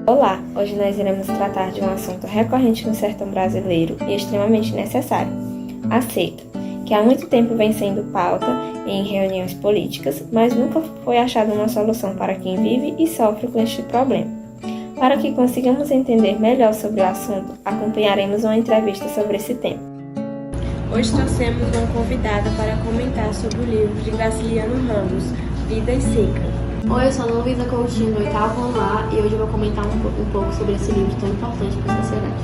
Olá, hoje nós iremos tratar de um assunto recorrente no sertão brasileiro e extremamente necessário, a seca, que há muito tempo vem sendo pauta em reuniões políticas, mas nunca foi achada uma solução para quem vive e sofre com este problema. Para que consigamos entender melhor sobre o assunto, acompanharemos uma entrevista sobre esse tema. Hoje trouxemos uma convidada para comentar sobre o livro de Graciliano Ramos, Vida e Seca. Oi, eu sou a Luísa Coutinho, do 8º ano A, e hoje eu vou comentar um pouco sobre esse livro tão importante para a sociedade.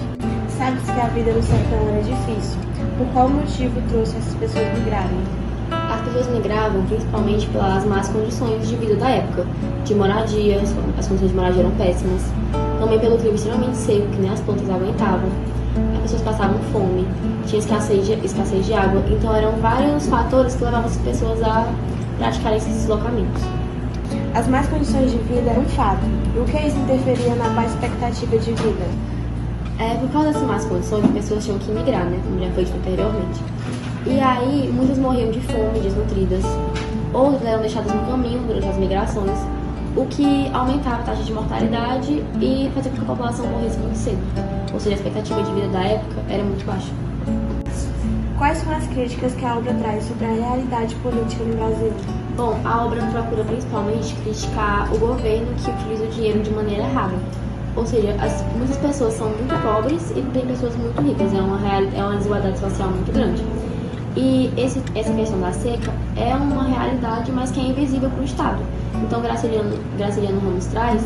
Sabe-se que a vida no sertão era difícil. Por qual motivo trouxe essas pessoas migrarem? As pessoas migravam principalmente pelas más condições de vida da época, de moradia, as condições de moradia eram péssimas, também pelo clima extremamente seco, que nem as plantas aguentavam, as pessoas passavam fome, tinha escassez de água, então eram vários fatores que levavam as pessoas a praticar esses deslocamentos. As más condições de vida eram um fato. E o que isso interferia na baixa expectativa de vida? Por causa dessas más condições, as pessoas tinham que migrar, né? Como já foi dito anteriormente. E aí, muitas morriam de fome, desnutridas. Outras eram deixadas no caminho durante as migrações, o que aumentava a taxa de mortalidade e fazia com que a população morresse muito cedo. Ou seja, a expectativa de vida da época era muito baixa. Quais são as críticas que a obra traz sobre a realidade política no Brasil? Bom, a obra procura principalmente criticar o governo que utiliza o dinheiro de maneira errada. Ou seja, muitas pessoas são muito pobres e tem pessoas muito ricas. É uma desigualdade social muito grande. E essa questão da seca é uma realidade, mas que é invisível para o Estado. Então, Graciliano Ramos traz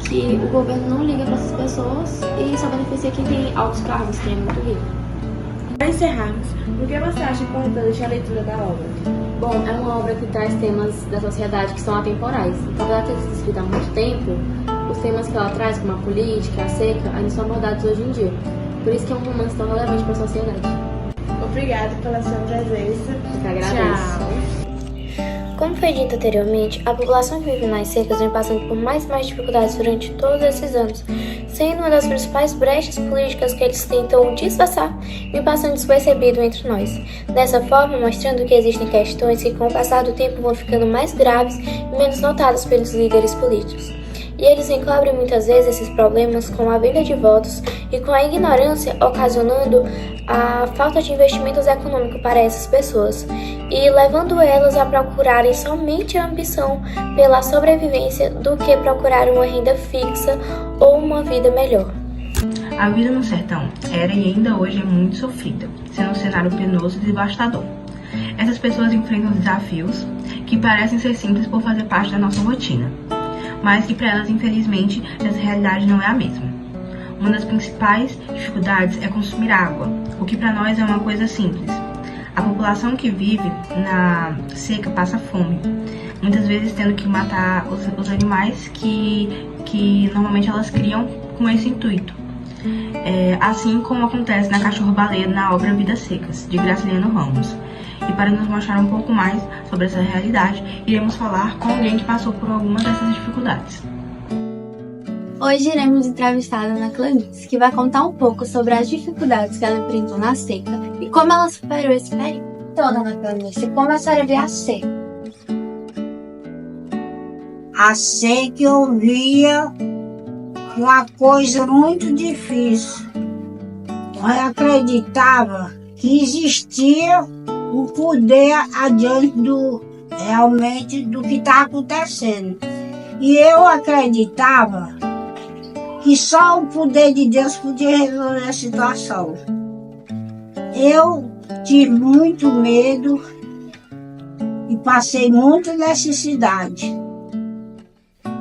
que o governo não liga para essas pessoas e só beneficia quem tem altos cargos, quem é muito rico. Para encerrarmos, por que você acha importante a leitura da obra? Bom, é uma obra que traz temas da sociedade que são atemporais. Então, apesar de ter sido escrita há muito tempo, os temas que ela traz, como a política, a seca, ainda são abordados hoje em dia. Por isso que é um romance tão relevante para a sociedade. Obrigada pela sua presença. Eu que agradeço. Tchau. Como foi dito anteriormente, a população que vive nas secas vem passando por mais e mais dificuldades durante todos esses anos, sendo uma das principais brechas políticas que eles tentam disfarçar e passando despercebido entre nós. Dessa forma, mostrando que existem questões que com o passar do tempo vão ficando mais graves e menos notadas pelos líderes políticos. E eles encobrem muitas vezes esses problemas com a venda de votos e com a ignorância, ocasionando a falta de investimentos econômicos para essas pessoas e levando elas a procurarem somente a ambição pela sobrevivência do que procurar uma renda fixa ou uma vida melhor. A vida no sertão era e ainda hoje é muito sofrida, sendo um cenário penoso e devastador. Essas pessoas enfrentam desafios que parecem ser simples por fazer parte da nossa rotina, mas que para elas, infelizmente, essa realidade não é a mesma. Uma das principais dificuldades é consumir água, o que para nós é uma coisa simples. A população que vive na seca passa fome, muitas vezes tendo que matar os animais que normalmente elas criam com esse intuito. Assim como acontece na Cachorro-Baleia na obra Vidas Secas, de Graciliano Ramos. E para nos mostrar um pouco mais sobre essa realidade, iremos falar com alguém que passou por alguma dessas dificuldades. Hoje iremos entrevistar a Ana Clarice, que vai contar um pouco sobre as dificuldades que ela enfrentou na seca e como ela superou esse período. Então, Ana Clarice, como a senhora vê a seca? A seca eu via uma coisa muito difícil. Eu acreditava que existia um poder adiante realmente do que está acontecendo. E eu acreditava que só o poder de Deus podia resolver a situação. Eu tive muito medo e passei muita necessidade.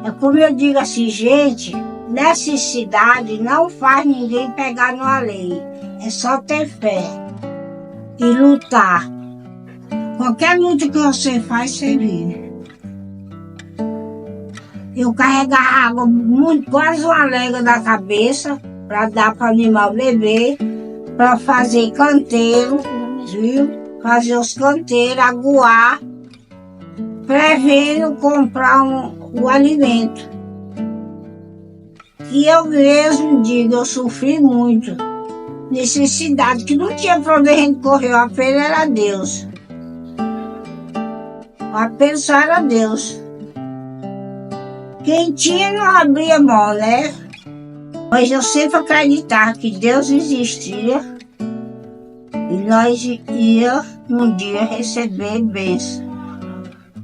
É como eu digo assim, gente, necessidade não faz ninguém pegar numa lei. É só ter fé e lutar. Qualquer luta que você faz, você vive. Eu carregava água quase uma lega da cabeça para dar para o animal beber, para fazer canteiro, viu? Fazer os canteiros, aguar, prevendo comprar o alimento. E eu mesmo digo, eu sofri muito. Necessidade, que não tinha para onde a gente correr, o apelo era Deus. O apelo só era Deus. Quem tinha não abria mão, né? Mas eu sempre acreditava que Deus existia e nós ia um dia receber bênção.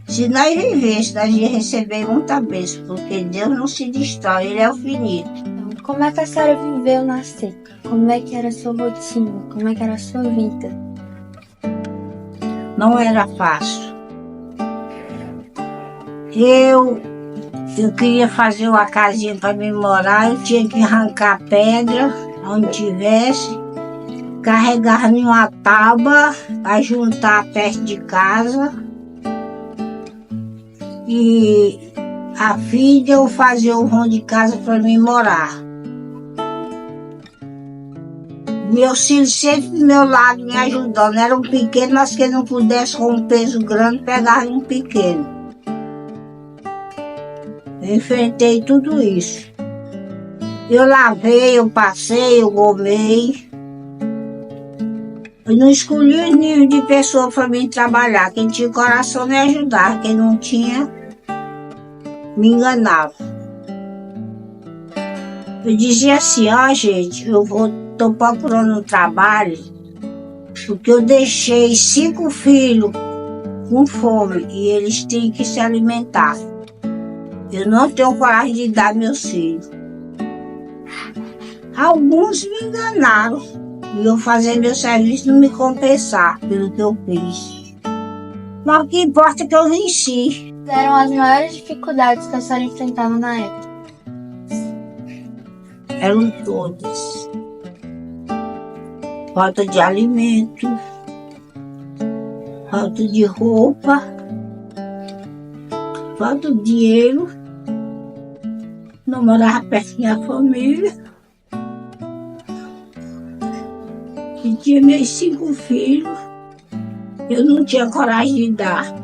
Se nós vivêssemos, nós ia receber muita bênção, porque Deus não se destrói, Ele é o finito. Então, como é que a senhora viveu na seca? Como é que era a sua rotina? Como é que era a sua vida? Não era fácil. Eu queria fazer uma casinha para mim morar, eu tinha que arrancar pedra onde tivesse, carregar em uma tábua para juntar perto de casa e a fim de eu fazer um rão de casa para mim morar. Meus filhos sempre do meu lado me ajudando, eram pequenos, mas que não pudesse com um peso grande, pegavam um pequeno. Eu enfrentei tudo isso. Eu lavei, eu passei, eu gomei. Eu não escolhi os níveis de pessoa para mim trabalhar. Quem tinha coração me ajudava, quem não tinha, me enganava. Eu dizia assim, gente, estou procurando um trabalho, porque eu deixei 5 filhos com fome e eles têm que se alimentar. Eu não tenho coragem de dar meus filhos. Alguns me enganaram e eu fazer meu serviço não me compensar pelo que eu fiz. Mas o que importa é que eu venci. Quais eram as maiores dificuldades que a senhora enfrentava na época? Eram todas. Falta de alimento, falta de roupa, falta de dinheiro, não morava perto da minha família. E tinha meus 5 filhos, eu não tinha coragem de dar.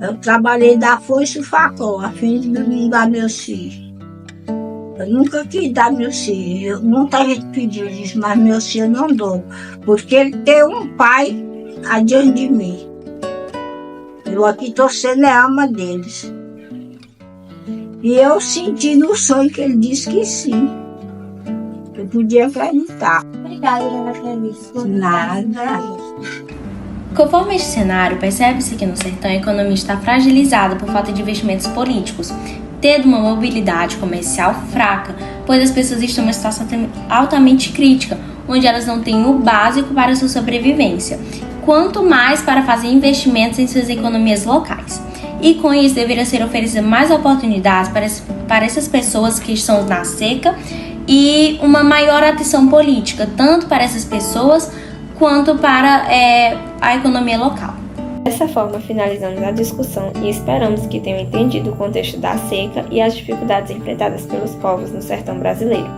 Eu trabalhei da foice e facão, a fim de não dar meus filhos. Eu nunca quis dar meus filhos, muita gente pediu isso, mas meus filhos eu não dou, porque ele tem um pai adiante de mim. Eu aqui estou sendo a alma deles. E eu senti no sonho que ele disse que sim. Eu podia acreditar. Obrigada, dona Clarice. Nada. Conforme este cenário, percebe-se que no sertão a economia está fragilizada por falta de investimentos políticos, tendo uma mobilidade comercial fraca, pois as pessoas estão em uma situação altamente crítica, onde elas não têm o básico para sua sobrevivência, quanto mais para fazer investimentos em suas economias locais. E com isso deveria ser oferecida mais oportunidades para essas pessoas que estão na seca e uma maior atenção política, tanto para essas pessoas quanto para a economia local. Dessa forma, finalizamos a discussão e esperamos que tenham entendido o contexto da seca e as dificuldades enfrentadas pelos povos no sertão brasileiro.